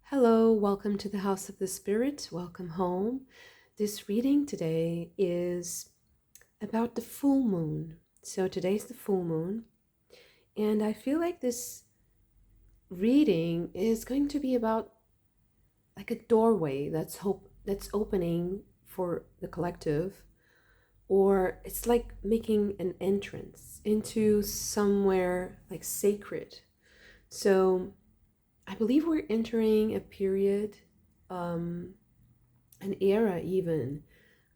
Hello, welcome to the House of the Spirit. Welcome home. This reading today is about the full moon. So today's the full moon, and I feel like this reading is going to be about like a doorway that's opening for the collective, or it's like making an entrance into somewhere like sacred. So I believe we're entering a period, an era even,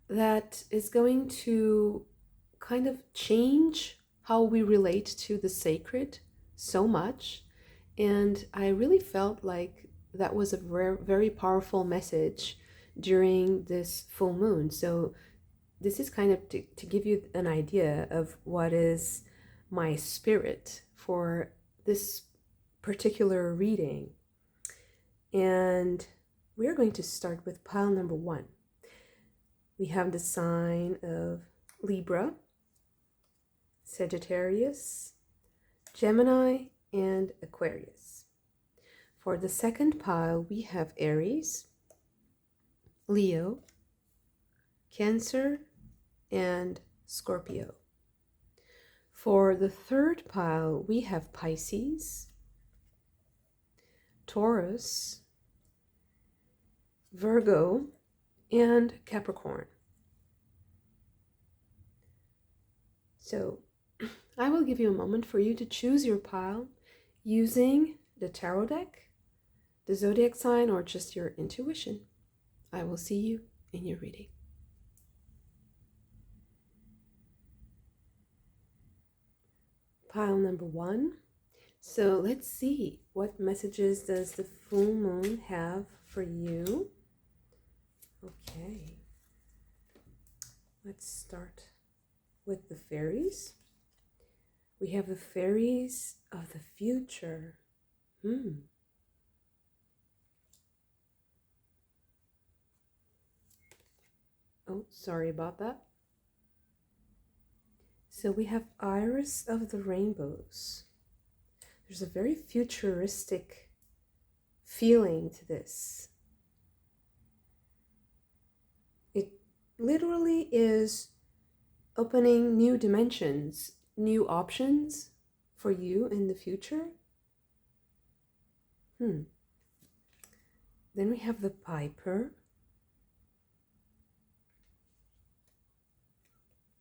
that is going to kind of change how we relate to the sacred so much. And I really felt like that was a very, very powerful message during this full moon. So this is kind of to give you an idea of what is my spirit for this particular reading. And we're going to start with pile number 1. We have the sign of Libra, Sagittarius, Gemini, and Aquarius. For the second pile, we have Aries, Leo, Cancer, and Scorpio. For the third pile, we have Pisces, Taurus, Virgo, and Capricorn. So I will give you a moment for you to choose your pile using the tarot deck, the zodiac sign, or just your intuition. I will see you in your reading. Pile number 1. So let's see, what messages does the full moon have for you? Okay, let's start with the fairies. We have the fairies of the future. Oh, sorry about that. So we have Iris of the Rainbows. There's a very futuristic feeling to this. It literally is opening new dimensions, new options for you in the future. Then we have the Piper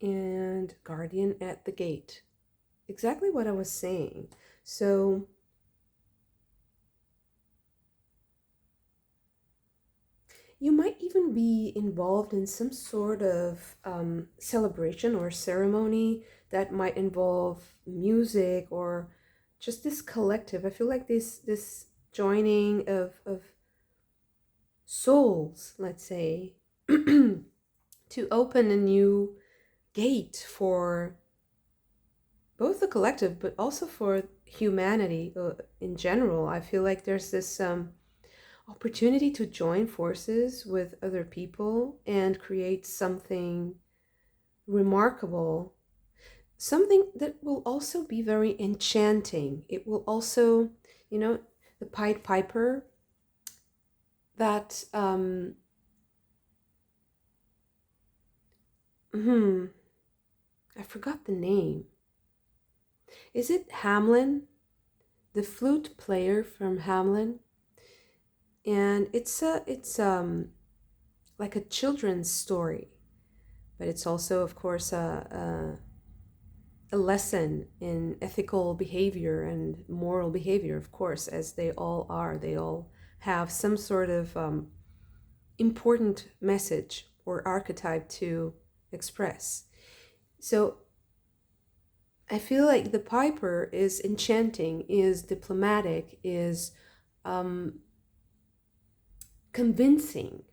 and Guardian at the Gate. Exactly what I was saying. So you might even be involved in some sort of celebration or ceremony that might involve music or just this collective. I feel like this joining of souls, let's say, to open a new gate for both the collective but also for humanity in general. I feel like there's this opportunity to join forces with other people and create something remarkable, something that will also be very enchanting. It will also, the Pied Piper, that I forgot the name. Is it Hamlin? The flute player from Hamlin? And it's like a children's story, but it's also, of course, a lesson in ethical behavior and moral behavior, of course, as they all are. They all have some sort of important message or archetype to express. So I feel like the Piper is enchanting, is diplomatic, is convincing.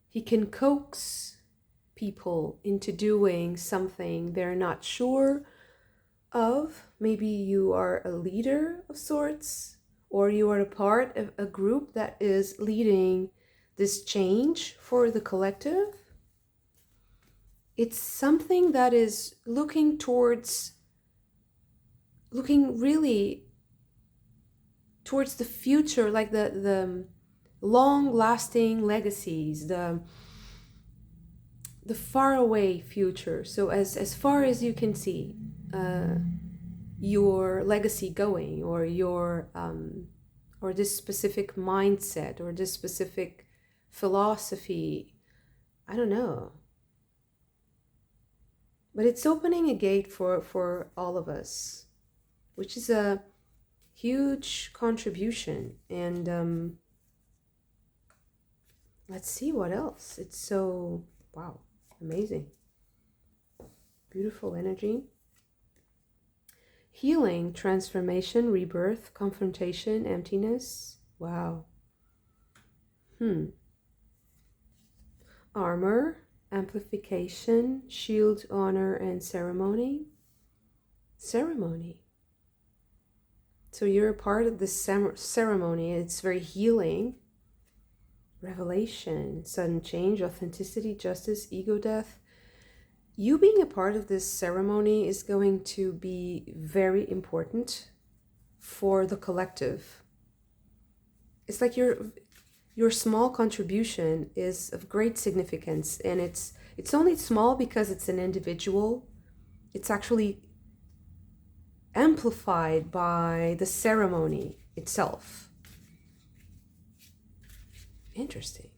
He can coax people into doing something they're not sure of. Maybe you are a leader of sorts, or you are a part of a group that is leading this change for the collective. It's something that is looking really towards the future, like the long lasting legacies, the far away future. So as far as you can see, your legacy going, or your or this specific mindset, or this specific philosophy, I don't know, but it's opening a gate for all of us, which is a huge contribution. And let's see what else. It's so, wow, amazing, beautiful energy. Healing, transformation, rebirth, confrontation, emptiness. Wow. Armor, amplification, shield, honor, and ceremony. Ceremony. So you're a part of this ceremony. It's very healing. Revelation, sudden change, authenticity, justice, ego death. You being a part of this ceremony is going to be very important for the collective. It's like your small contribution is of great significance, and it's only small because it's an individual. It's actually amplified by the ceremony itself. Interesting.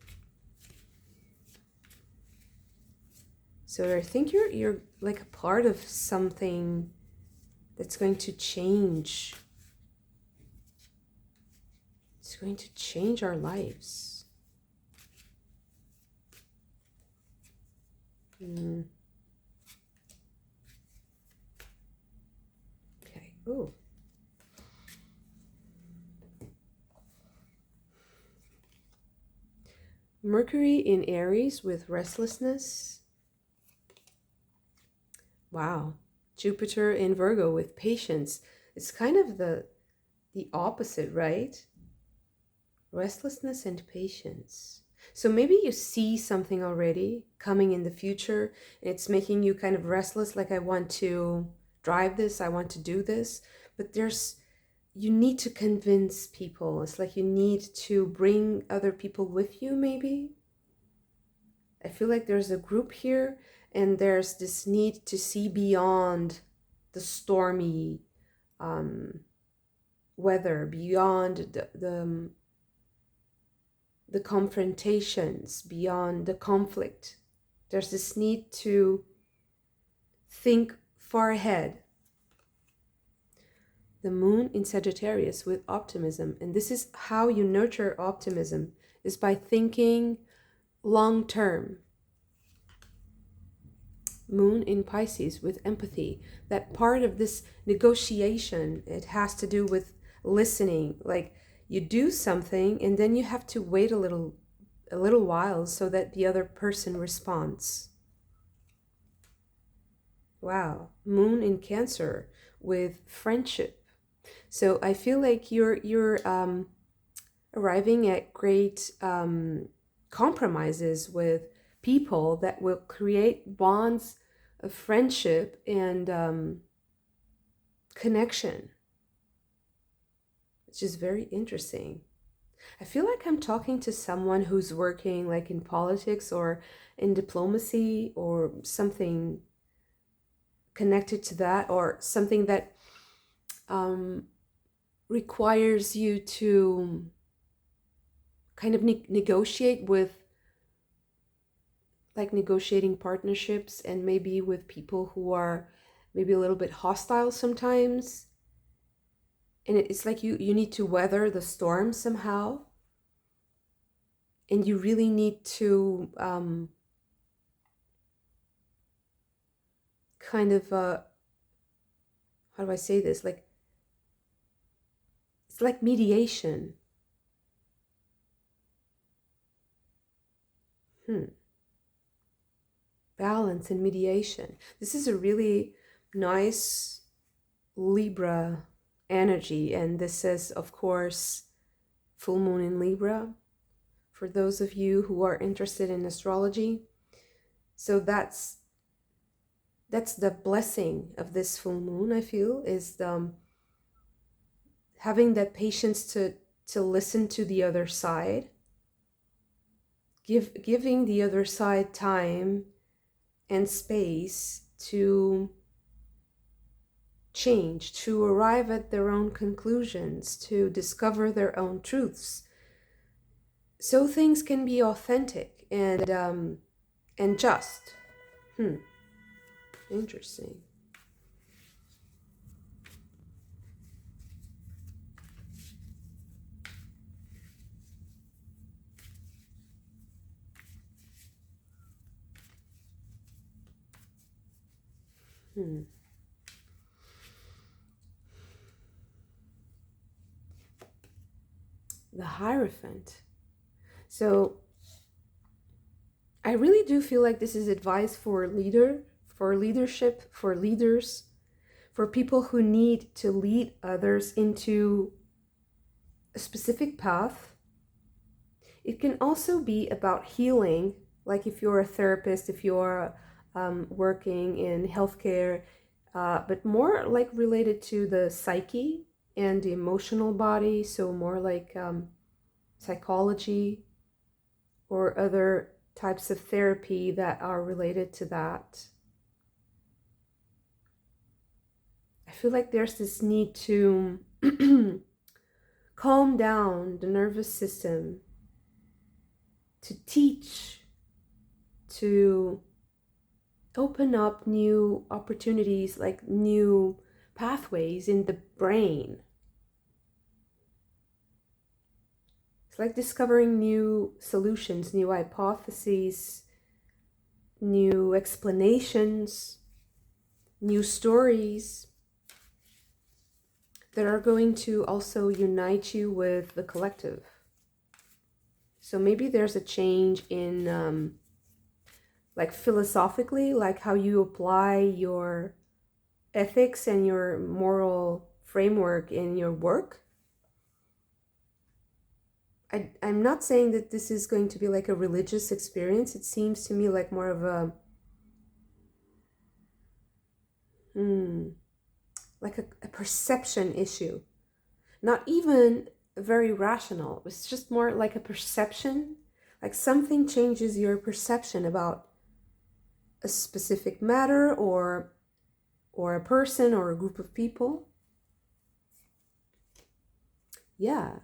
So I think you're like a part of something that's going to change. It's going to change our lives. Okay. Oh. Mercury in Aries with restlessness. Wow. Jupiter in Virgo with patience. It's kind of the opposite, right? Restlessness and patience. So maybe you see something already coming in the future, and it's making you kind of restless, like I want to drive this, I want to do this, but you need to convince people. It's like you need to bring other people with you, maybe. I feel like there's a group here, and there's this need to see beyond the stormy weather, beyond the confrontations, beyond the conflict. There's this need to think far ahead. The moon in Sagittarius with optimism. And this is how you nurture optimism, is by thinking long term. Moon in Pisces with empathy. That part of this negotiation, it has to do with listening. Like you do something and then you have to wait a little while so that the other person responds. Wow. Moon in Cancer with friendship. So I feel like you're arriving at great compromises with people that will create bonds of friendship and connection, which is very interesting. I feel like I'm talking to someone who's working like in politics or in diplomacy or something connected to that, or something that requires you to kind of negotiate with, like negotiating partnerships, and maybe with people who are maybe a little bit hostile sometimes. And it's like you need to weather the storm somehow. And you really need to kind of, how do I say this? Like, it's like mediation. Balance and mediation. This is a really nice Libra energy, and this is, of course, full moon in Libra for those of you who are interested in astrology. So that's the blessing of this full moon, I feel, is having that patience to listen to the other side, giving the other side time and space to change, to arrive at their own conclusions, to discover their own truths, so things can be authentic and just. Interesting. The Hierophant. So I really do feel like this is advice for leadership, for leaders, for people who need to lead others into a specific path. It can also be about healing, like if you're a therapist, if you're working in healthcare, but more like related to the psyche and the emotional body, so more like psychology or other types of therapy that are related to that. I feel like there's this need to calm down the nervous system, to teach, to open up new opportunities, like new pathways in the brain. It's like discovering new solutions, new hypotheses, new explanations, new stories that are going to also unite you with the collective. So maybe there's a change in like philosophically, like how you apply your ethics and your moral framework in your work. I'm not saying that this is going to be like a religious experience. It seems to me like more of a like a perception issue. Not even very rational. It's just more like a perception. Like something changes your perception about a specific matter or a person or a group of people. Yeah.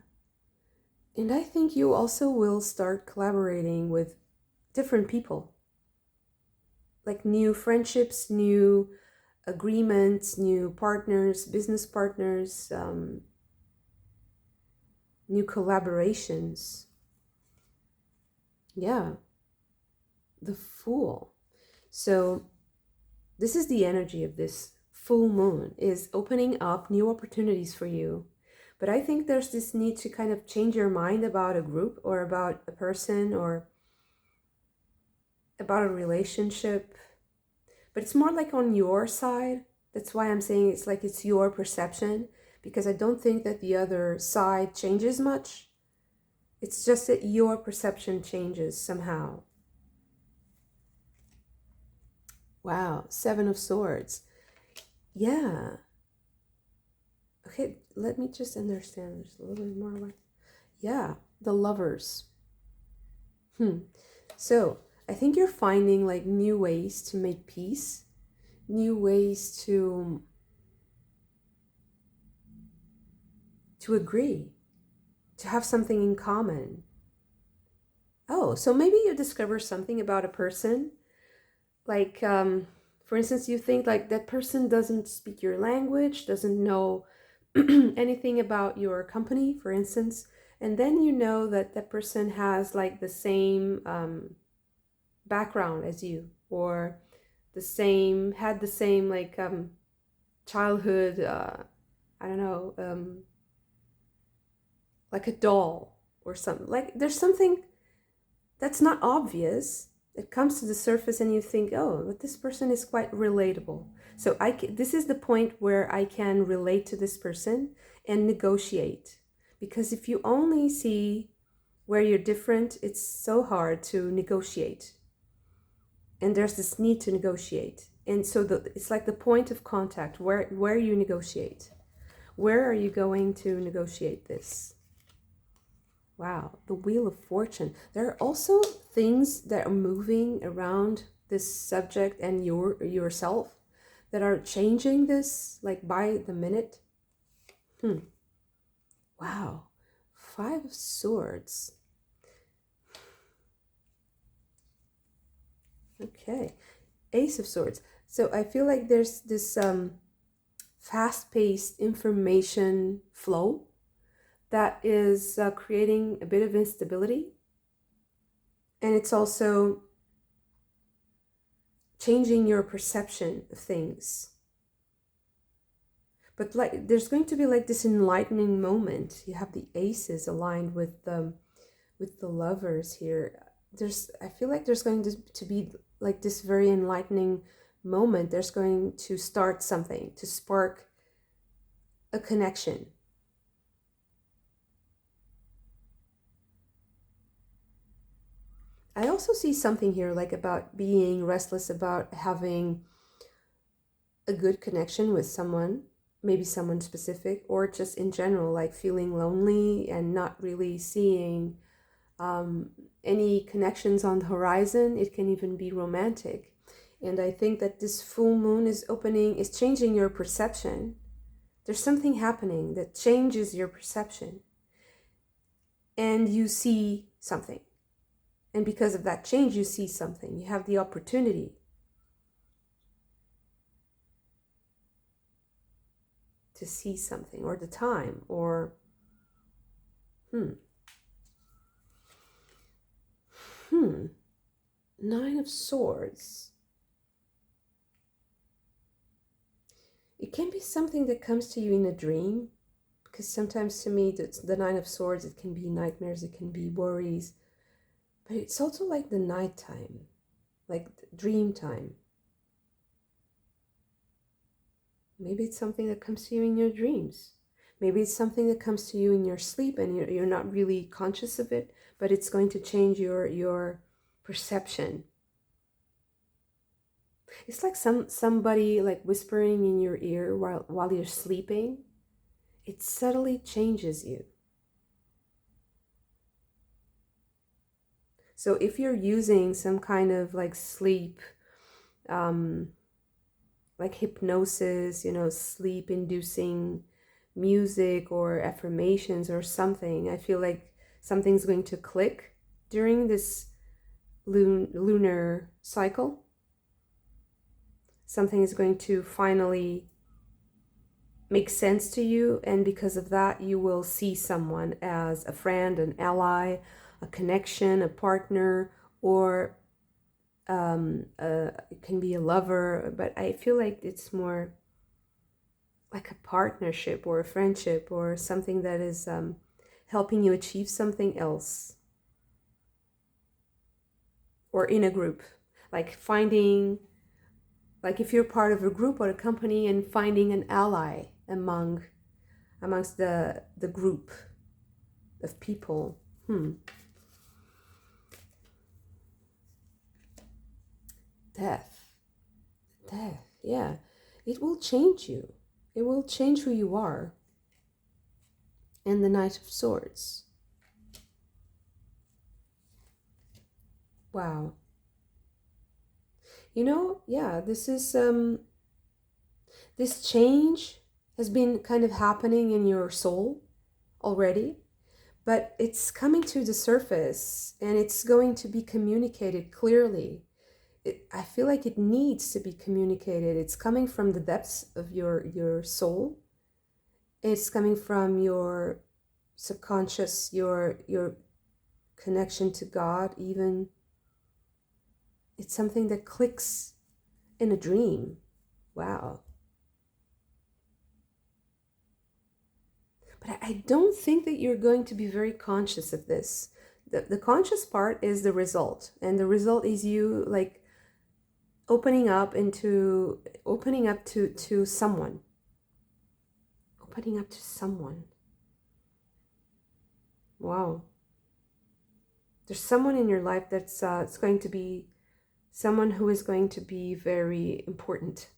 And I think you also will start collaborating with different people. Like new friendships, new agreements, new partners, business partners, new collaborations. Yeah. The Fool. So this is the energy of this full moon, is opening up new opportunities for you. But I think there's this need to kind of change your mind about a group or about a person or about a relationship. But it's more like on your side. That's why I'm saying it's like it's your perception, because I don't think that the other side changes much. It's just that your perception changes somehow. Wow, Seven of Swords. Yeah. Okay, let me just understand this a little bit more. Yeah, the Lovers. So I think you're finding like new ways to make peace, new ways to agree, to have something in common. Oh, so maybe you discover something about a person, like for instance, you think like that person doesn't speak your language, doesn't know anything about your company, for instance, and then you know that that person has like the same background as you, or had the same like childhood, I don't know, like a doll or something. Like there's something that's not obvious that comes to the surface, and you think, oh, but this person is quite relatable. So this is the point where I can relate to this person and negotiate. Because if you only see where you're different, it's so hard to negotiate. And there's this need to negotiate. And so it's like the point of contact where you negotiate. where are you going to negotiate this? Wow, the Wheel of Fortune. There are also things that are moving around this subject and yourself that are changing this like by the minute. Wow. Five of Swords. Okay. Ace of Swords. So I feel like there's this fast-paced information flow that is creating a bit of instability. And it's also changing your perception of things. But like there's going to be like this enlightening moment. You have the aces aligned with the lovers here. I feel like there's going to be like this very enlightening moment. There's going to start something, to spark a connection. I also see something here like about being restless, about having a good connection with someone, maybe someone specific, or just in general, like feeling lonely and not really seeing any connections on the horizon. It can even be romantic. And I think that this full moon is changing your perception. There's something happening that changes your perception. And you see something. And because of that change, you see something. You have the opportunity to see something, or the time, or Nine of Swords. It can be something that comes to you in a dream, because sometimes to me the Nine of Swords, it can be nightmares, it can be worries, but it's also like the nighttime, like dream time. Maybe it's something that comes to you in your dreams. Maybe it's something that comes to you in your sleep and you're not really conscious of it, but it's going to change your perception. It's like somebody like whispering in your ear while you're sleeping. It subtly changes you. So if you're using some kind of like sleep, like hypnosis, sleep inducing music or affirmations or something, I feel like something's going to click during this lunar cycle. Something is going to finally make sense to you, and because of that you will see someone as a friend, an ally, a connection, a partner, or it can be a lover, but I feel like it's more like a partnership or a friendship or something that is helping you achieve something else, or in a group, like finding, like if you're part of a group or a company and finding an ally amongst the group of people. Death, yeah. It will change you. It will change who you are. And the Knight of Swords. Wow. Yeah, this is this change has been kind of happening in your soul already, but it's coming to the surface and it's going to be communicated clearly. I feel like it needs to be communicated. It's coming from the depths of your soul. It's coming from your subconscious, your connection to God even. It's something that clicks in a dream. Wow. But I don't think that you're going to be very conscious of this. The conscious part is the result. And the result is you like opening up to someone. Opening up to someone. Wow. There's someone in your life that's it's going to be someone who is going to be very important.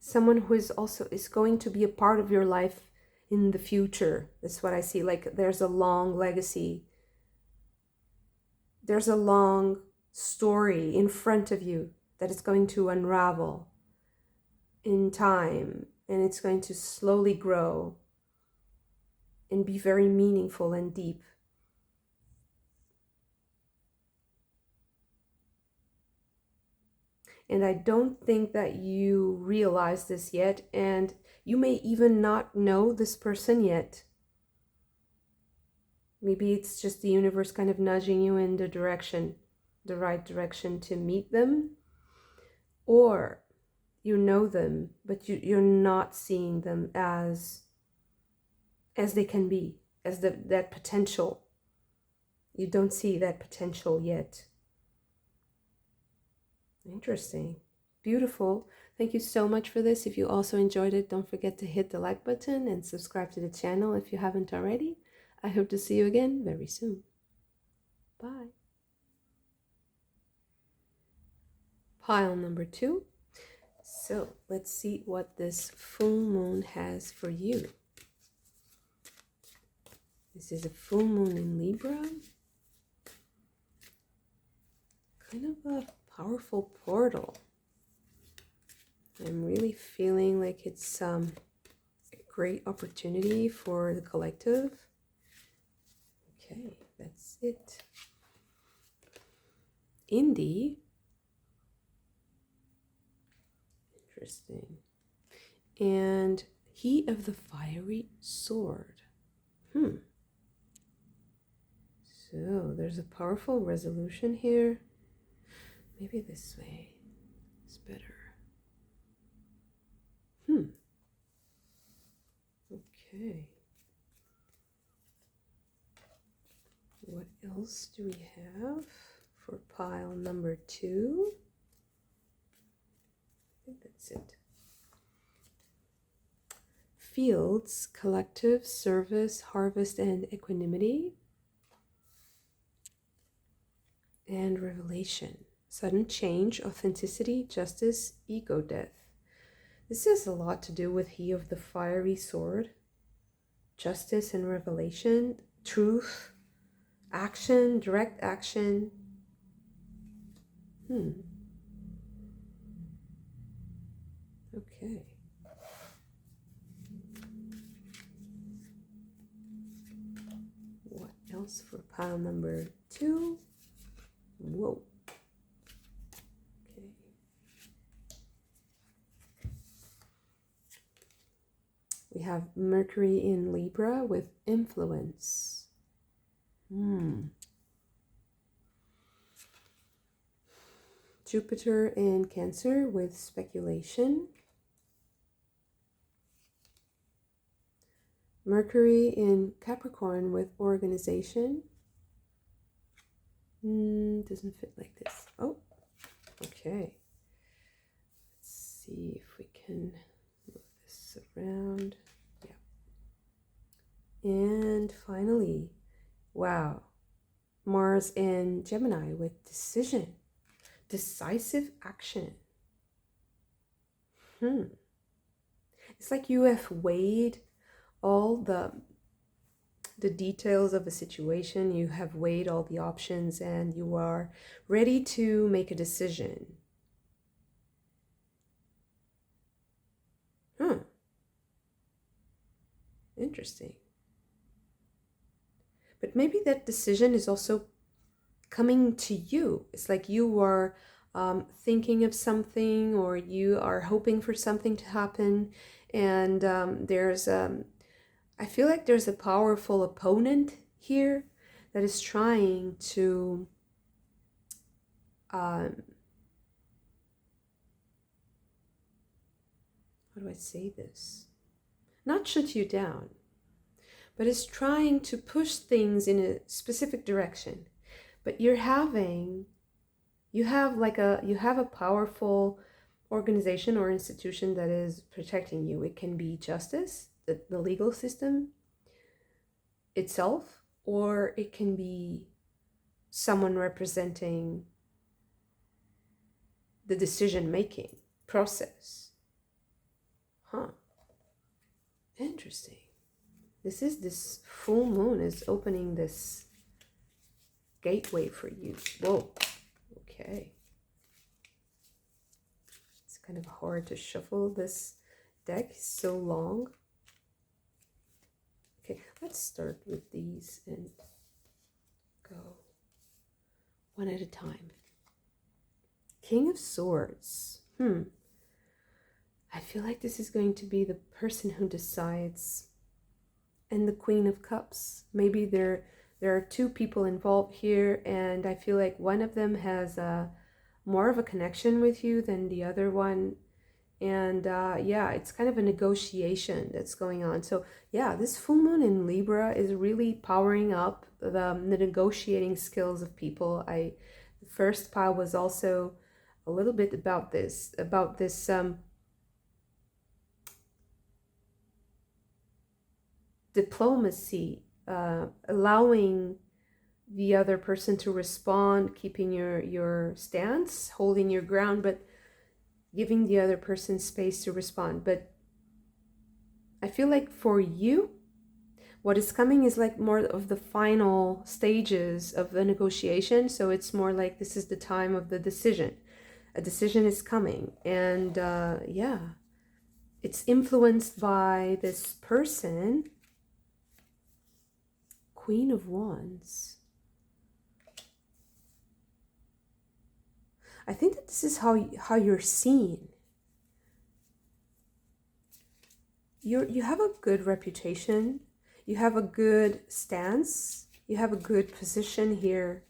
someone who is going to be a part of your life in the future. That's what I see. Like there's a long legacy. There's a long story in front of you that is going to unravel in time, and it's going to slowly grow and be very meaningful and deep. And I don't think that you realize this yet, and you may even not know this person yet. Maybe it's just the universe kind of nudging you in the direction, the right direction to meet them. Or you know them, but you're not seeing them as they can be, as that potential. You don't see that potential yet. Interesting. Beautiful. Thank you so much for this. If you also enjoyed it, don't forget to hit the like button and subscribe to the channel if you haven't already. I hope to see you again very soon. Bye. Pile number 2. So let's see what this full moon has for you. This is a full moon in Libra. Kind of a powerful portal. I'm really feeling like it's a great opportunity for the collective. Okay, that's it. Indie. Interesting. And he of the fiery sword. So there's a powerful resolution here. Maybe this way is better. Okay. What else do we have for pile number 2? I think that's it. Fields, collective, service, harvest, and equanimity. And revelation. Sudden change, authenticity, justice, ego death. This has a lot to do with he of the fiery sword. Justice and revelation, truth, action, direct action. Okay. What else for pile number 2? Whoa. Okay. We have Mercury in Libra with influence. Jupiter in Cancer with speculation. Mercury in Capricorn with organization. Doesn't fit like this. Oh, okay. Let's see if we can move this around. Yeah. And finally, wow, Mars in Gemini with decision, decisive action. It's like you have weighed all the details of a situation, you have weighed all the options, and you are ready to make a decision. Interesting. But maybe that decision is also coming to you. It's like you are thinking of something, or you are hoping for something to happen, and I feel like there's a powerful opponent here that is trying to how do I say this? Not shut you down, but is trying to push things in a specific direction. But you have a powerful organization or institution that is protecting you. It can be justice, the legal system itself, or it can be someone representing the decision-making process. Huh. Interesting. This full moon is opening this gateway for you. Whoa. Okay. It's kind of hard to shuffle this deck. It's so long. Okay, let's start with these and go one at a time. King of Swords. I feel like this is going to be the person who decides. And the Queen of Cups. Maybe there are two people involved here, and I feel like one of them has more of a connection with you than the other one. And yeah, it's kind of a negotiation that's going on. So yeah, this full moon in Libra is really powering up the negotiating skills of people. The first pile was also a little bit about this diplomacy, allowing the other person to respond, keeping your stance, holding your ground, but giving the other person space to respond. But I feel like for you, what is coming is like more of the final stages of the negotiation. So it's more like this is the time of the decision. A decision is coming, and yeah, it's influenced by this person. Queen of Wands. I think that this is how you're seen. You have a good reputation. You have a good stance. You have a good position here.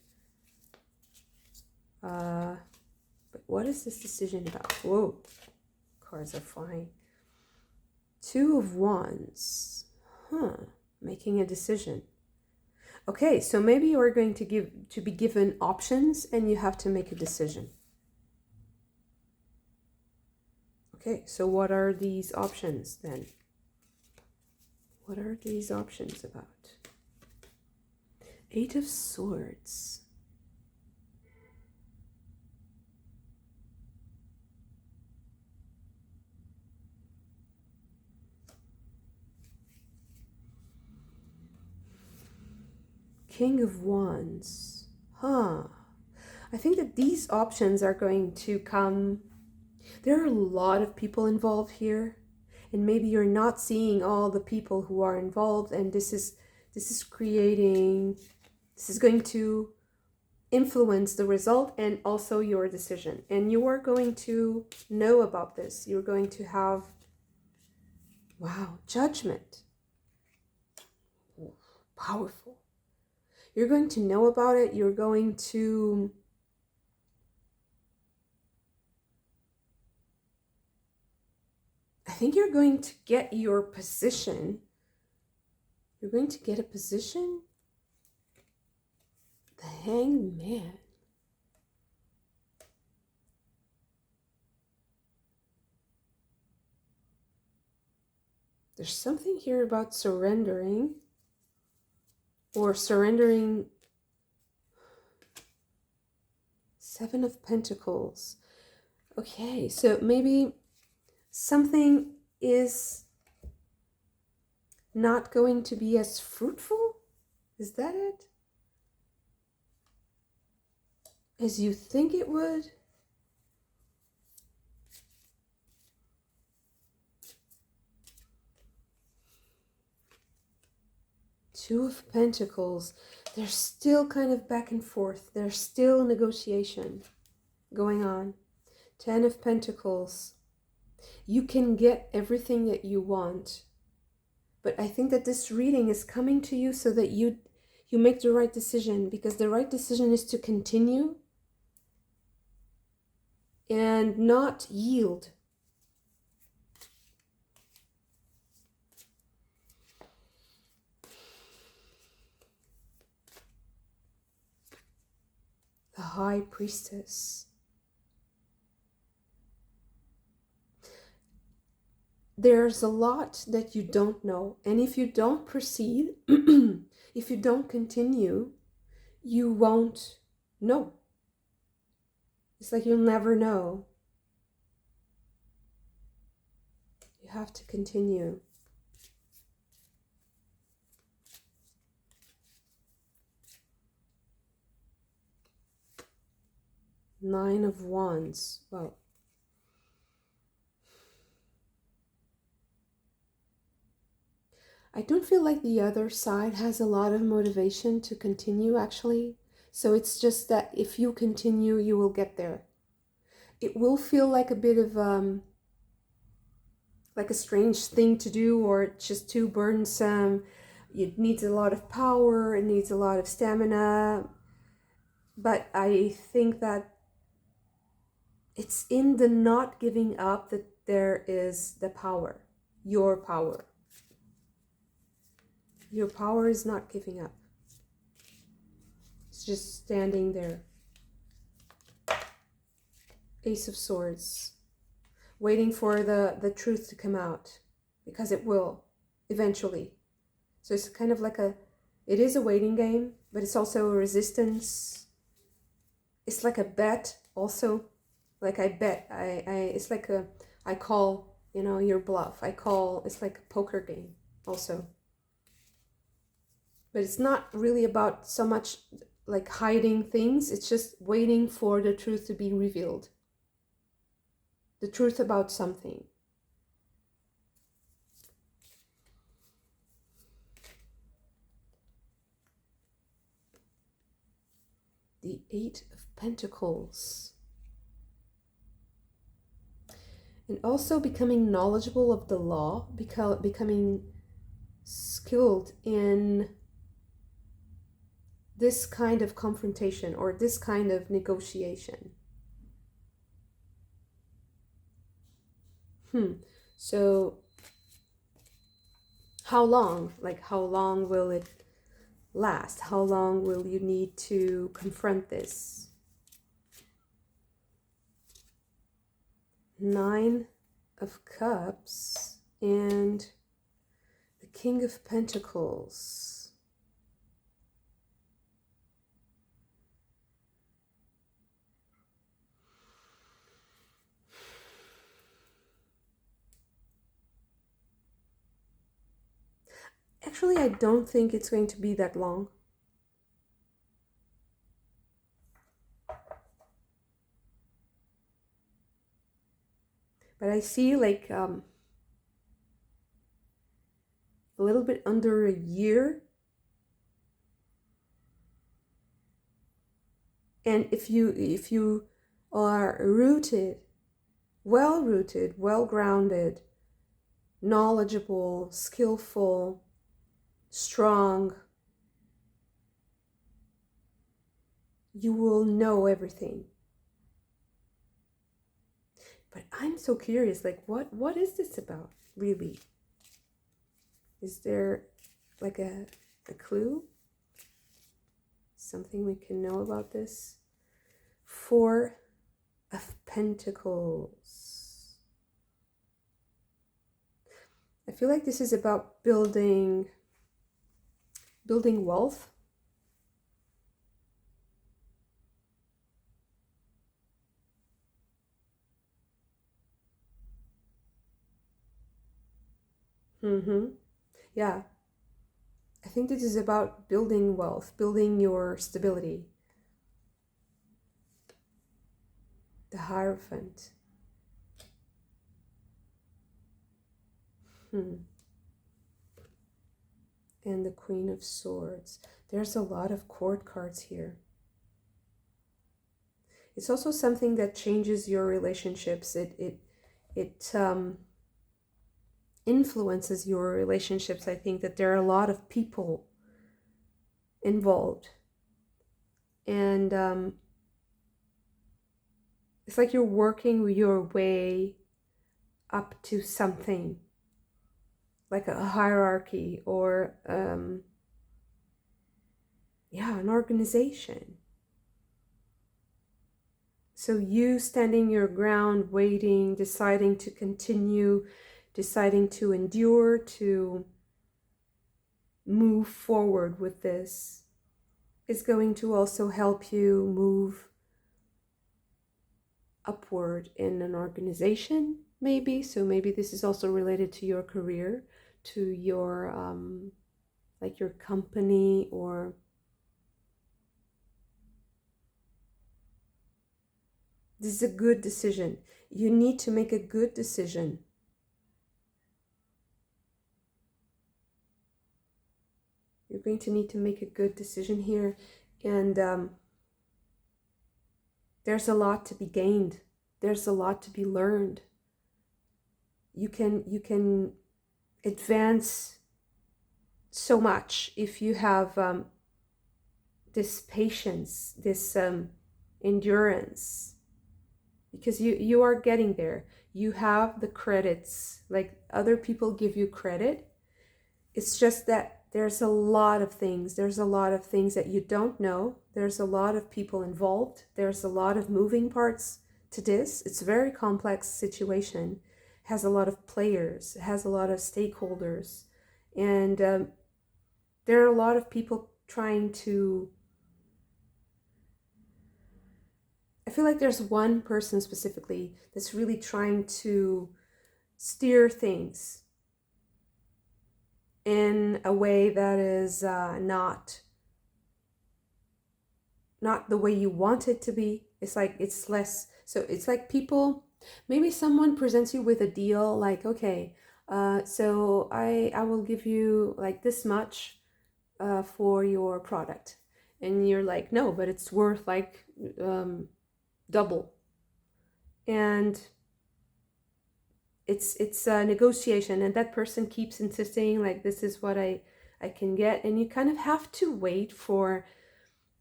But what is this decision about? Whoa, cards are flying. Two of Wands. Making a decision. Okay, so maybe you are going to be given options and you have to make a decision. Okay, so what are these options then? What are these options about? Eight of Swords. King of Wands. I think that these options are going to come. There are a lot of people involved here, and maybe you're not seeing all the people who are involved, and this is going to influence the result and also your decision. And you are going to know about this. You're going to have, wow, judgment. Powerful. You're going to know about it. You're going to I think you're going to get your position. You're going to get a position. The Hanged Man. There's something here about surrendering. Or surrendering. Seven of Pentacles. Okay, so maybe something is not going to be as fruitful? Is that it? As you think it would? Two of Pentacles. There's still kind of back and forth. There's still negotiation going on. Ten of Pentacles. You can get everything that you want. But I think that this reading is coming to you so that you make the right decision. Because the right decision is to continue and not yield. The High Priestess. There's a lot that you don't know. And if you don't proceed, if you don't continue, you won't know. It's like you'll never know. You have to continue. Nine of Wands. Well, I don't feel like the other side has a lot of motivation to continue, actually. So it's just that if you continue, you will get there. It will feel like a bit of like a strange thing to do, or just too burdensome. It needs a lot of power, it needs a lot of stamina. But I think that it's in the not giving up that there is the power, your power. Your power is not giving up. It's just standing there. Ace of Swords. Waiting for the truth to come out. Because it will, eventually. So it's kind of like it is a waiting game, but it's also a resistance. It's like a bet also. Like I bet, it's like I call, your bluff. It's like a poker game also. But it's not really about so much like hiding things. It's just waiting for the truth to be revealed. The truth about something. The Eight of Pentacles. And also becoming knowledgeable of the law, becoming skilled in this kind of confrontation or this kind of negotiation. So how long? Like, how long will it last? How long will you need to confront this? Nine of Cups and the King of Pentacles. Actually, I don't think it's going to be that long. But I see like a little bit under a year. And if you are rooted, well grounded, knowledgeable, skillful, strong, you will know everything. But I'm so curious, like what is this about, really? Is there like a clue? Something we can know about this? Four of Pentacles. I feel like this is about building wealth. Yeah. I think this is about building wealth, building your stability. The Hierophant. And the Queen of Swords. There's a lot of court cards here. It's also something that changes your relationships. It influences your relationships. I think that there are a lot of people involved. And it's like you're working your way up to something. Like a hierarchy or an organization. So you standing your ground, waiting, deciding to continue, deciding to endure, to move forward with this is going to also help you move upward in an organization, maybe. So maybe this is also related to your career, to your like your company, or this is a good decision. You need to make a good decision. You're going to need to make a good decision here. And there's a lot to be gained. There's a lot to be learned. You can advance so much if you have this patience, this endurance, because you are getting there. You have the credits, like other people give you credit. It's just that there's a lot of things. There's a lot of things that you don't know. There's a lot of people involved. There's a lot of moving parts to this. It's a very complex situation. It has a lot of players. It has a lot of stakeholders. And there are a lot of people trying to... I feel like there's one person specifically that's really trying to steer things in a way that is not the way you want it to be. It's like it's less. So it's like people, maybe someone presents you with a deal like, okay, so I will give you like this much for your product, and you're like, no, but it's worth like double. And it's a negotiation, and that person keeps insisting like, this is what I can get, and you kind of have to wait for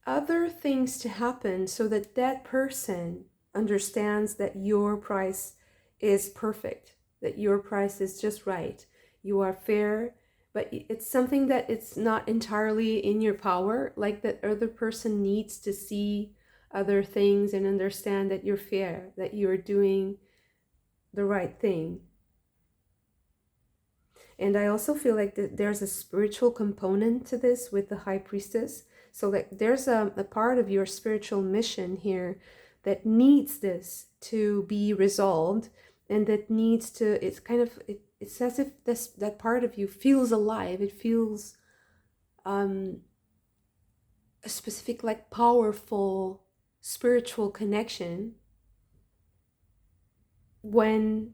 other things to happen so that that person understands that your price is perfect, that your price is just right, you are fair. But it's something that it's not entirely in your power, like that other person needs to see other things and understand that you're fair, that you're doing the right thing. And I also feel like there's a spiritual component to this with the high priestess. So like there's a part of your spiritual mission here that needs this to be resolved, and that needs to, it's kind of, it's as if that part of you feels alive. It feels a specific, like powerful spiritual connection when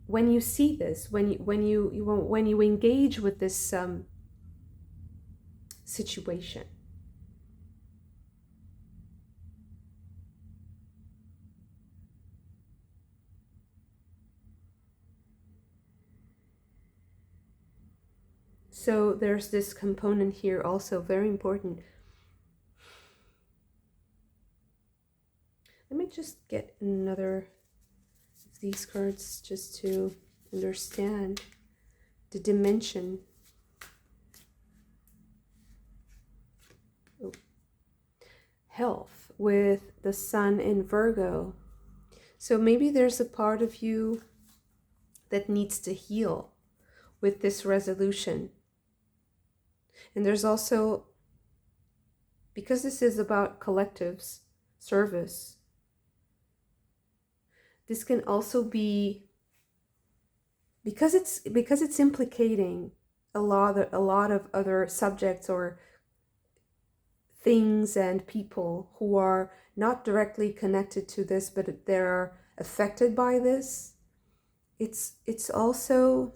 you see this, when you engage with this situation. So there's this component here also very important. Let me just get another of these cards just to understand the dimension. Oh. Health with the sun in Virgo. So maybe there's a part of you that needs to heal with this resolution. And there's also, because this is about collectives, service, this can also be, because it's implicating a lot of other subjects or things and people who are not directly connected to this, but they're affected by this. It's also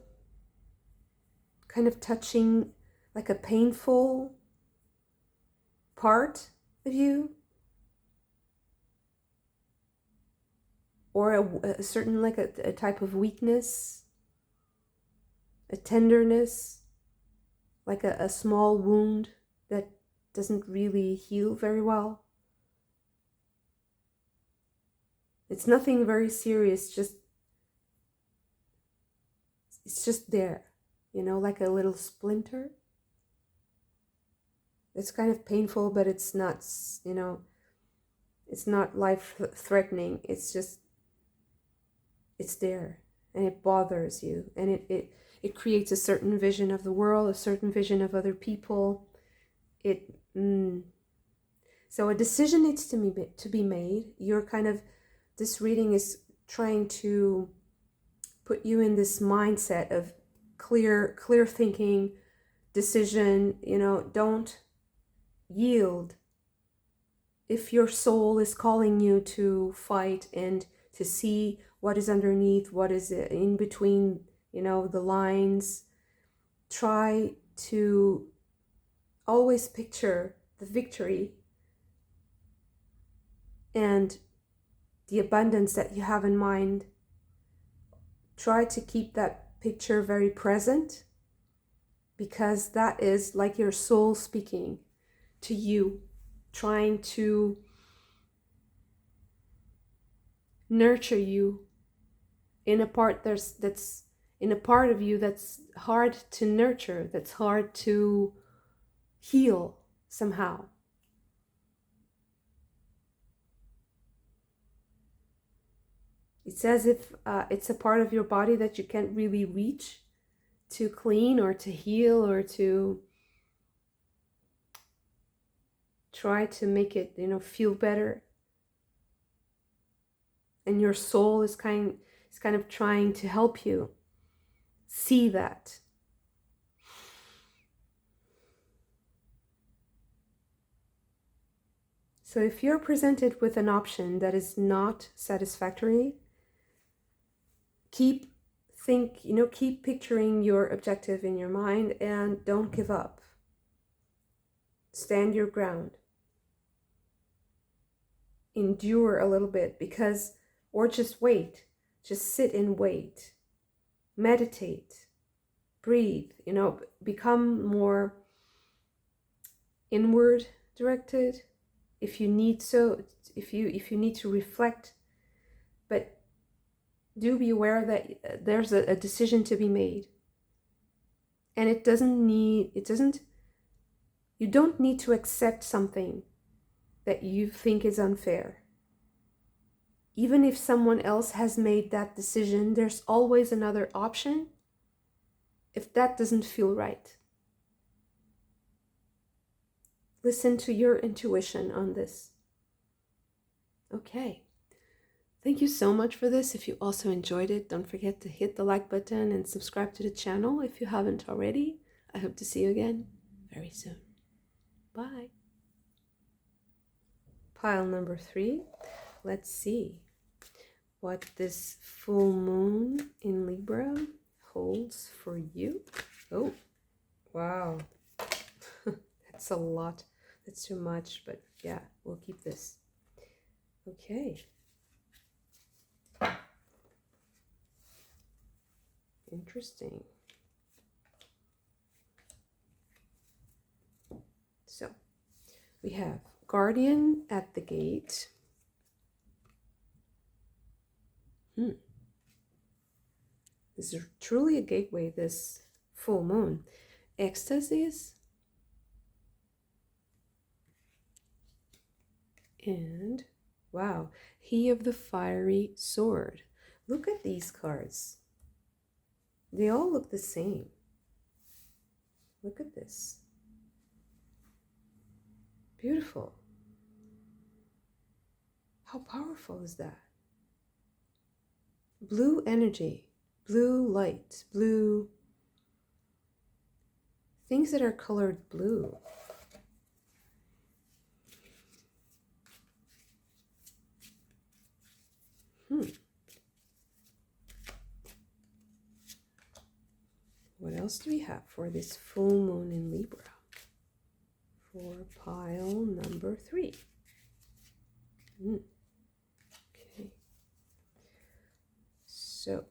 kind of touching like a painful part of you, or a certain, like a type of weakness, a tenderness, like a small wound that doesn't really heal very well. It's nothing very serious, it's just there, like a little splinter. It's kind of painful, but it's not, it's not life-threatening. It's just, it's there, and it bothers you, and it creates a certain vision of the world, a certain vision of other people. So a decision needs to be made. You're kind of, this reading is trying to put you in this mindset of clear thinking, decision. Don't yield. If your soul is calling you to fight and to see what is underneath, what is in between, the lines, try to always picture the victory and the abundance that you have in mind. Try to keep that picture very present, because that is like your soul speaking to you, trying to nurture you in a part that's in a part of you that's hard to nurture, that's hard to heal somehow. It's as if it's a part of your body that you can't really reach to clean or to heal or to try to make it, feel better. And your soul is kind of trying to help you see that. So if you're presented with an option that is not satisfactory, keep picturing your objective in your mind and don't give up. Stand your ground. Endure a little bit, or just wait. Just sit and wait. Meditate. Breathe. Become more inward directed if you need if you need to reflect, but do be aware that there's a decision to be made, and you don't need to accept something that you think is unfair. Even if someone else has made that decision, there's always another option if that doesn't feel right. Listen to your intuition on this. Okay. Thank you so much for this. If you also enjoyed it, don't forget to hit the like button and subscribe to the channel if you haven't already. I hope to see you again very soon. Bye. Pile number 3. Let's see what this full moon in Libra holds for you. Oh, wow. That's a lot. That's too much, but yeah, we'll keep this. Okay. Interesting. So we have Guardian at the gate. This is truly a gateway, this full moon. Ecstasies. And wow, He of the Fiery Sword. Look at these cards. They all look the same. Look at this. Beautiful. How powerful is that? Blue energy, blue light, blue things that are colored blue. What else do we have for this full moon in Libra? For pile number 3. Okay. So,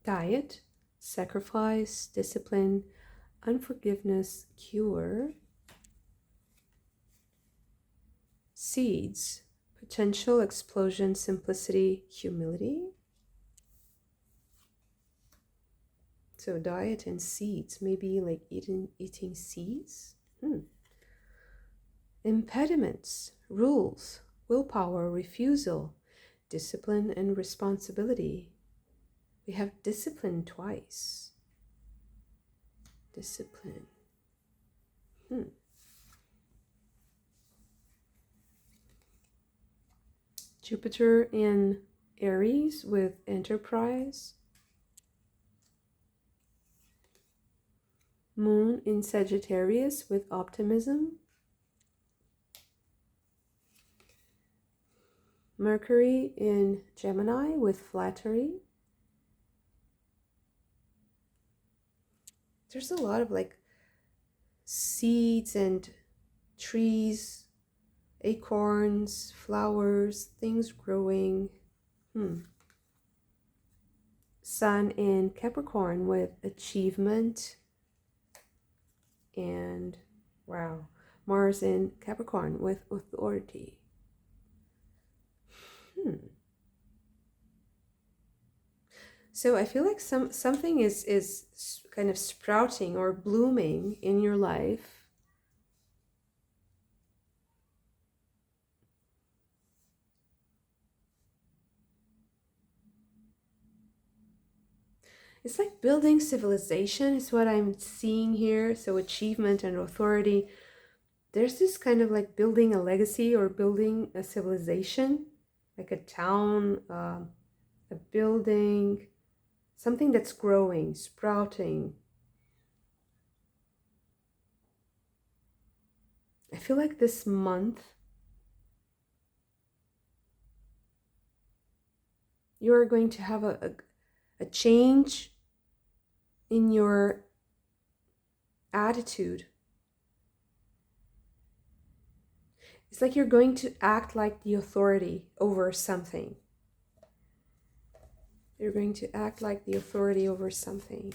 diet, sacrifice, discipline, unforgiveness, cure, seeds, potential, explosion, simplicity, humility. So diet and seeds, maybe like eating seeds. Impediments, rules, willpower, refusal, discipline, and responsibility. We have discipline twice. Discipline. Jupiter in Aries with enterprise. Moon in Sagittarius with optimism. Mercury in Gemini with flattery. There's a lot of like seeds and trees, acorns, flowers, things growing. Sun in Capricorn with achievement. And wow, Mars in Capricorn with authority. So I feel like something is kind of sprouting or blooming in your life. It's like building civilization is what I'm seeing here. So achievement and authority. There's this kind of like building a legacy or building a civilization, like a town, a building, something that's growing, sprouting. I feel like this month you're going to have a change in your attitude. It's like you're going to act like the authority over something. You're going to act like the authority over something.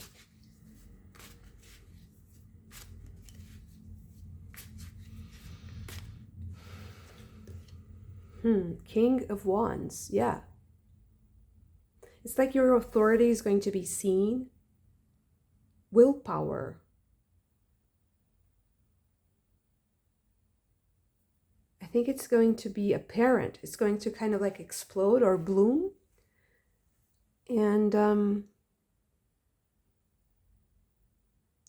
King of Wands, yeah. It's like your authority is going to be seen. Willpower. I think it's going to be apparent. It's going to kind of like explode or bloom. And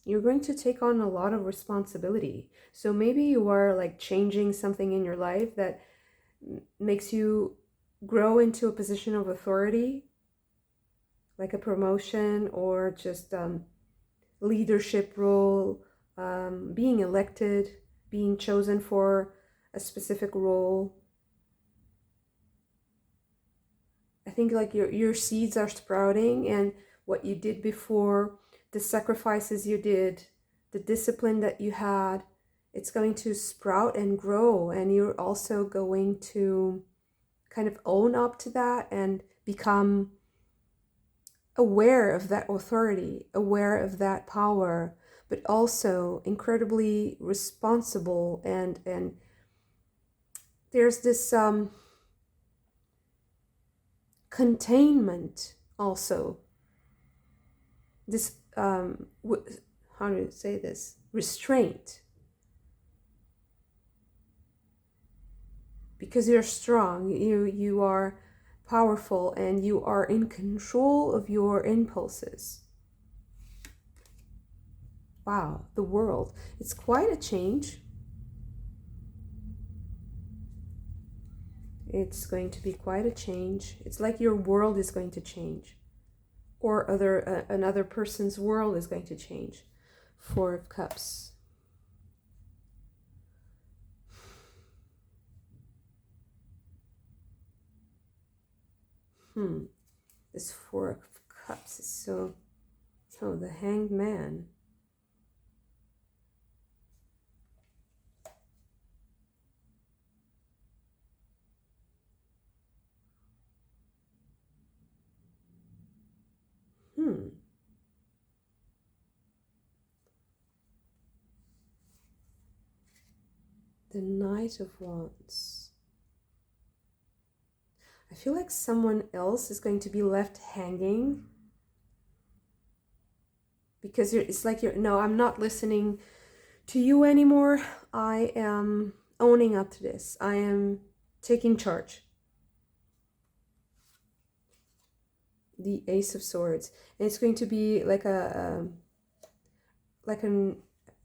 you're going to take on a lot of responsibility. So maybe you are like changing something in your life that makes you grow into a position of authority, like a promotion or just leadership role, being elected, being chosen for a specific role. I think like your seeds are sprouting, and what you did before, the sacrifices you did, the discipline that you had, it's going to sprout and grow, and you're also going to kind of own up to that and become aware of that authority, aware of that power, but also incredibly responsible. And there's this containment also, this how do you say this, restraint, because you're strong, you are powerful, and you are in control of your impulses. Wow, the world, it's quite a change. It's going to be quite a change. It's like your world is going to change, or another person's world is going to change. Four of Cups. This Four of Cups is so... Oh, the Hanged Man. The Knight of Wands. I feel like someone else is going to be left hanging, because it's like no, I'm not listening to you anymore. I am owning up to this. I am taking charge. The Ace of Swords. And it's going to be like a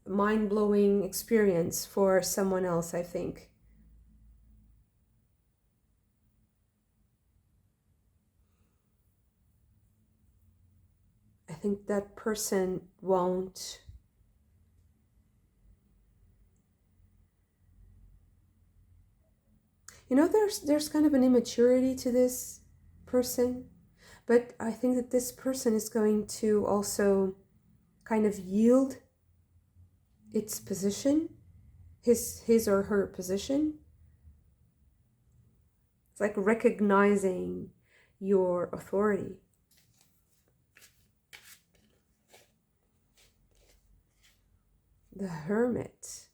mind-blowing experience for someone else, I think. think that person won't. There's kind of an immaturity to this person, but I think that this person is going to also kind of yield its position, his or her position. It's like recognizing your authority. The Hermit.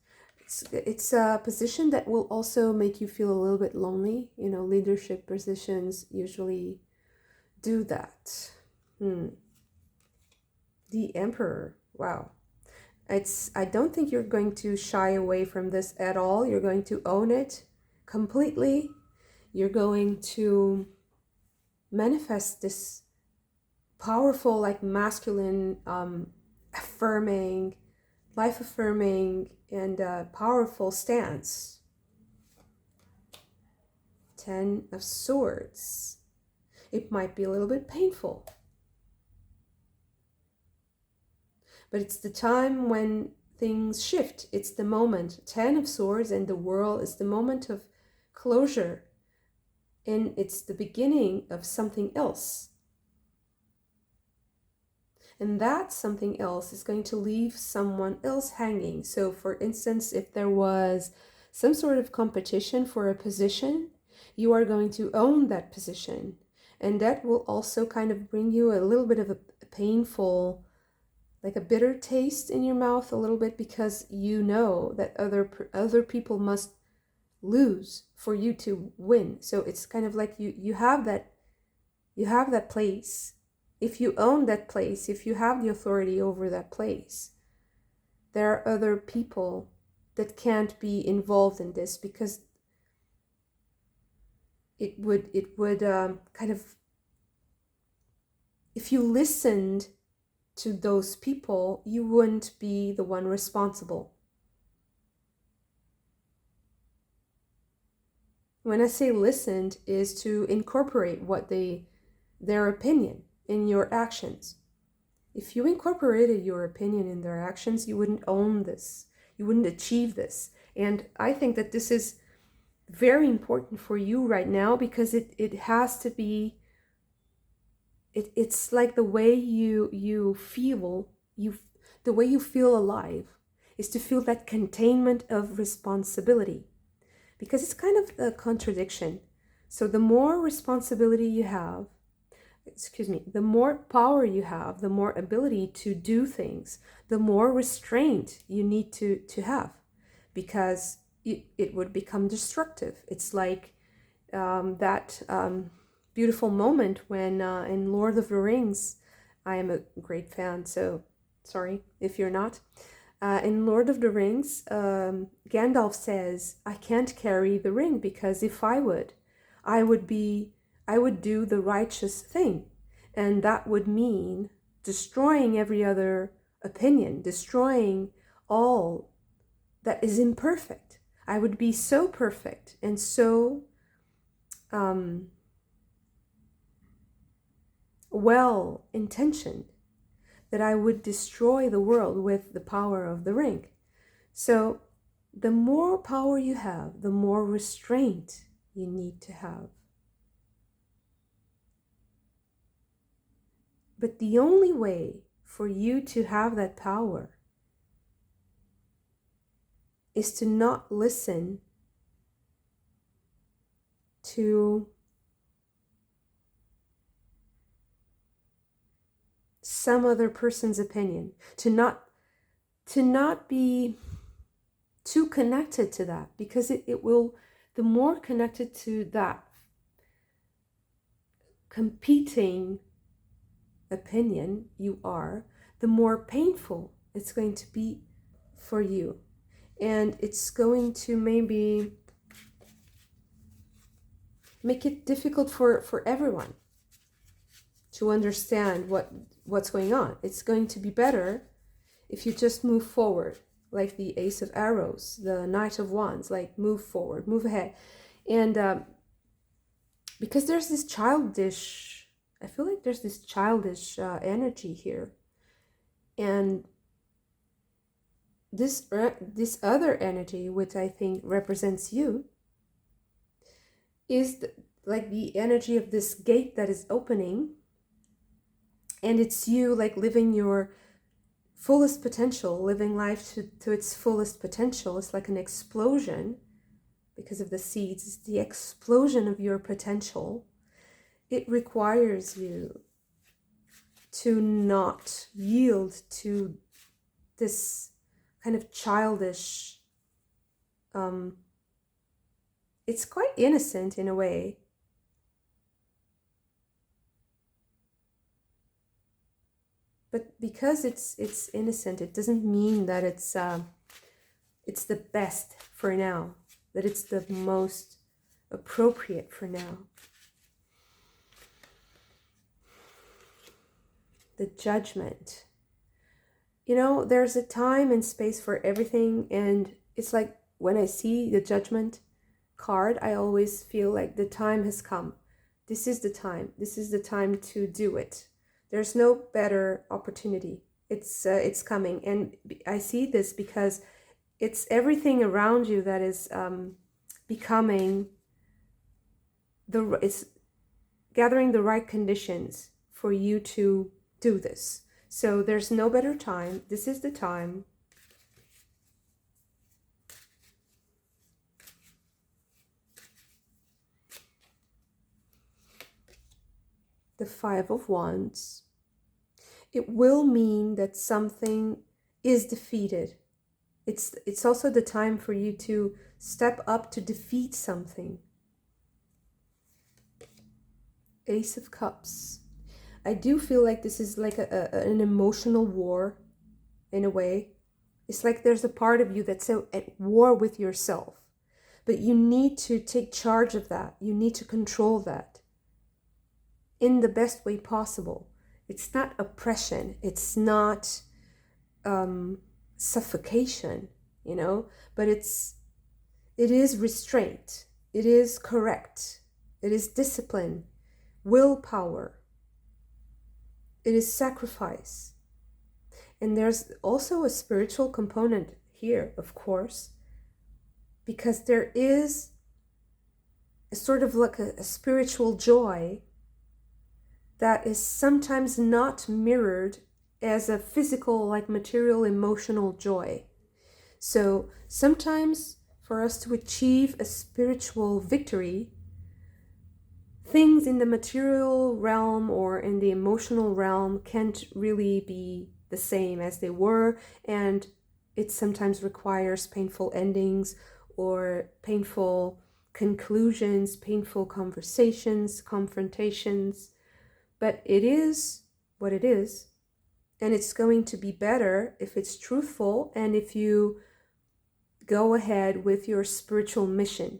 It's a position that will also make you feel a little bit lonely. Leadership positions usually do that. The Emperor. Wow. I don't think you're going to shy away from this at all. You're going to own it completely. You're going to manifest this powerful, like masculine, affirming, life affirming, and powerful stance. 10 of Swords. It might be a little bit painful, but it's the time when things shift. It's the moment. 10 of Swords and the World is the moment of closure, and it's the beginning of something else. And that something else is going to leave someone else hanging. So for instance, if there was some sort of competition for a position, you are going to own that position. And that will also kind of bring you a little bit of a painful, like a bitter taste in your mouth a little bit, because you know that other people must lose for you to win. So it's kind of like you have that place. If you own that place, if you have the authority over that place, there are other people that can't be involved in this, because it would kind of, if you listened to those people, you wouldn't be the one responsible. When I say listened, is to incorporate their opinion in your actions. If you incorporated your opinion in their actions, you wouldn't own this. You wouldn't achieve this. And I think that this is very important for you right now, because it has to be, it's like the way you feel, the way you feel alive is to feel that containment of responsibility, because it's kind of a contradiction. So the more responsibility you have, the more power you have, the more ability to do things, the more restraint you need to have, because it would become destructive. It's like that beautiful moment when in Lord of the Rings, I am a great fan, so sorry if you're not. In Lord of the Rings, Gandalf says, I can't carry the ring, because if I would do the righteous thing. And that would mean destroying every other opinion, destroying all that is imperfect. I would be so perfect and so well-intentioned that I would destroy the world with the power of the ring. So the more power you have, the more restraint you need to have. But the only way for you to have that power is to not listen to some other person's opinion, to not be too connected to that, because it will, the more connected to that competing opinion you are, the more painful it's going to be for you. And it's going to maybe make it difficult for everyone to understand what's going on. It's going to be better if you just move forward, like the Ace of Arrows, the Knight of Wands, like move forward, move ahead. And because there's this childish, I feel like there's this childish energy here. And this other energy, which I think represents you, is like the energy of this gate that is opening, and it's you like living your fullest potential, living life to its fullest potential. It's like an explosion because of the seeds. It's the explosion of your potential. It requires you to not yield to this kind of childish, it's quite innocent in a way, but because it's innocent, it doesn't mean that it's the best for now, that it's the most appropriate for now. The judgment. You know, there's a time and space for everything, and it's like when I see the judgment card, I always feel like the time has come. This is the time. This is the time to do it. There's no better opportunity. It's coming, and I see this because it's everything around you that is becoming it's gathering the right conditions for you to do this. So there's no better time. This is the time. The Five of Wands. It will mean that something is defeated. It's also the time for you to step up to defeat something. Ace of Cups. I do feel like this is like an emotional war in a way. It's like there's a part of you that's at war with yourself, but you need to take charge of that. You need to control that in the best way possible. It's not oppression. It's not suffocation, you know, but it is restraint. It is correct. It is discipline, willpower. It is sacrifice. And there's also a spiritual component here, of course, because there is a sort of like a spiritual joy that is sometimes not mirrored as a physical, like material, emotional joy. So sometimes for us to achieve a spiritual victory, things in the material realm or in the emotional realm can't really be the same as they were, and it sometimes requires painful endings or painful conclusions, painful conversations, confrontations, but it is what it is, and it's going to be better if it's truthful and if you go ahead with your spiritual mission.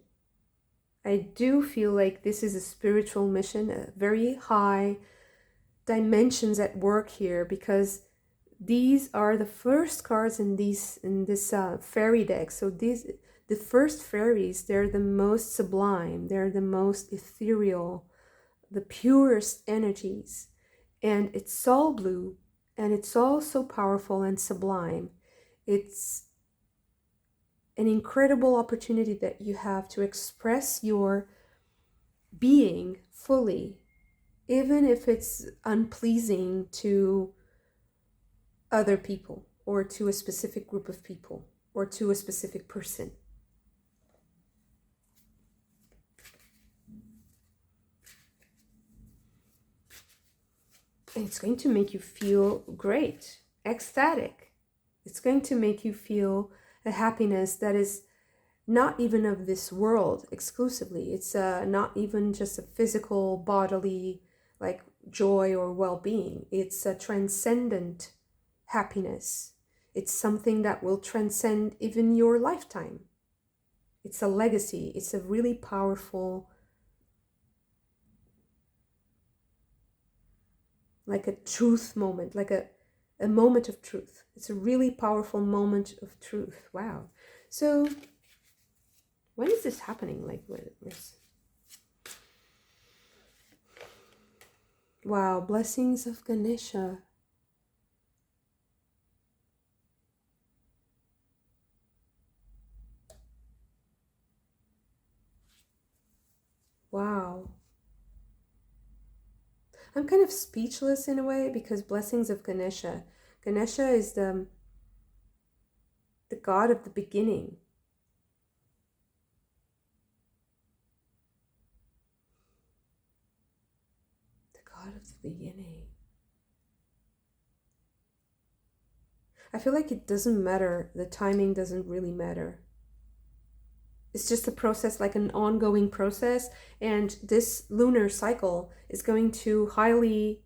I do feel like this is a spiritual mission, a very high dimensions at work here, because these are the first cards in this fairy deck. So the first fairies, they're the most sublime, they're the most ethereal, the purest energies, and it's all blue, and it's all so powerful and sublime. It's an incredible opportunity that you have to express your being fully, even if it's unpleasing to other people or to a specific group of people or to a specific person. And it's going to make you feel great, ecstatic. It's going to make you feel a happiness that is not even of this world exclusively. It's not even just a physical, bodily, like joy or well-being. It's a transcendent happiness. It's something that will transcend even your lifetime. It's a legacy. It's a really powerful, like a truth moment, like a moment of truth. It's a really powerful moment of truth. Wow. So when is this happening? Like, where's... Wow, blessings of Ganesha. Wow. I'm kind of speechless in a way because blessings of Ganesha. Ganesha is the god of the beginning. The god of the beginning. I feel like it doesn't matter. The timing doesn't really matter. It's just a process, like an ongoing process. And this lunar cycle is going to highly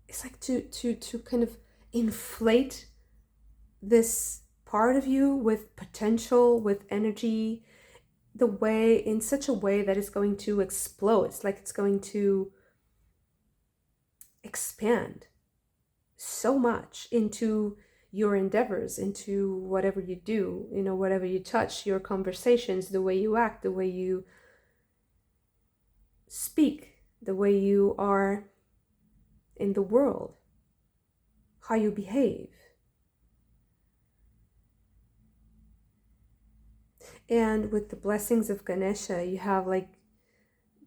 it's like to kind of inflate this part of you with potential, with energy, the way, in such a way that it's going to explode. It's like it's going to expand so much into your endeavors, into whatever you do, whatever you touch, your conversations, the way you act, the way you speak, the way you are in the world, how you behave. And with the blessings of Ganesha, you have like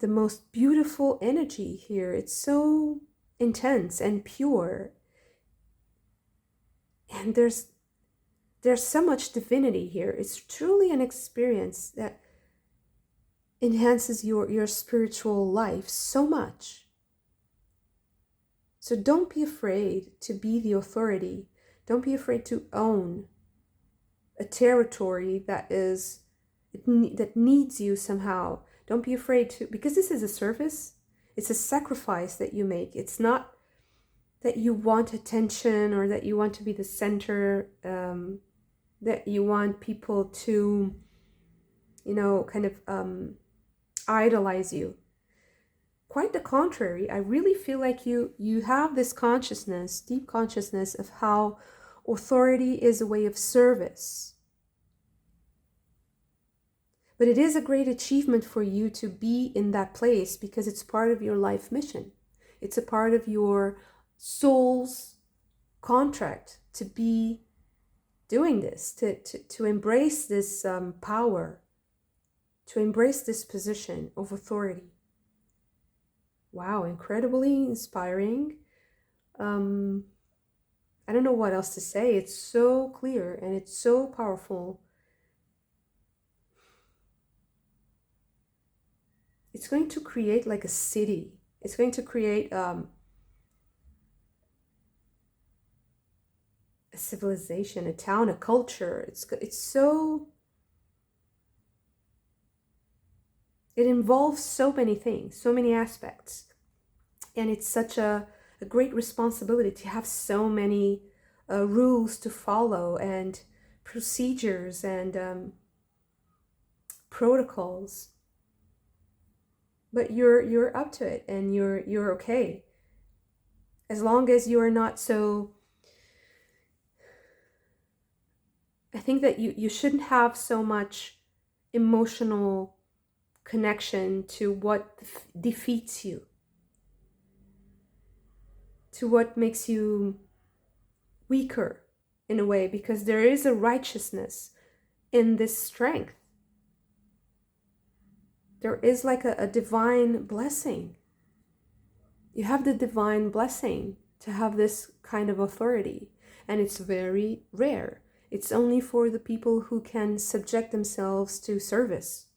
the most beautiful energy here. It's so intense and pure. And there's so much divinity here. It's truly an experience that enhances your spiritual life so much. So don't be afraid to be the authority. Don't be afraid to own a territory that needs you somehow. Don't be afraid to, because this is a service. It's a sacrifice that you make. It's not that you want attention or that you want to be the center, that you want people to, kind of idolize you. Quite the contrary. I really feel like you have this consciousness, deep consciousness of how authority is a way of service. But it is a great achievement for you to be in that place because it's part of your life mission. It's a part of your soul's contract to be doing this, to embrace this power, to embrace this position of authority. Wow, incredibly inspiring. I don't know what else to say. It's so clear and it's so powerful. It's going to create like a city. It's going to create a civilization, a town, a culture. It's so, it involves so many things, so many aspects. And it's such a great responsibility to have so many rules to follow and procedures and protocols. But you're up to it and you're okay. As long as you are not so, I think that you shouldn't have so much emotional connection to what defeats you, to what makes you weaker in a way, because there is a righteousness in this strength. There is like a divine blessing. You have the divine blessing to have this kind of authority, and it's very rare. It's only for the people who can subject themselves to service.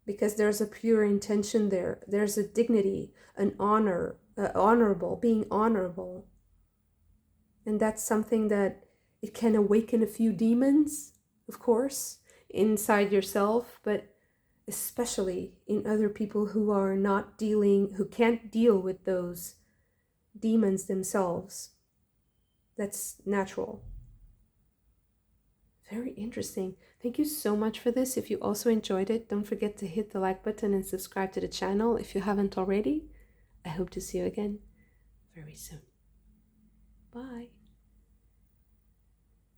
Because there's a pure intention there. There's a dignity, an honor, honorable, being honorable. And that's something that it can awaken a few demons, of course, inside yourself, but especially in other people who are not dealing, who can't deal with those demons themselves. That's natural. Very interesting. Thank you so much for this. If you also enjoyed it, don't forget to hit the like button and subscribe to the channel if you haven't already. I hope to see you again very soon. Bye.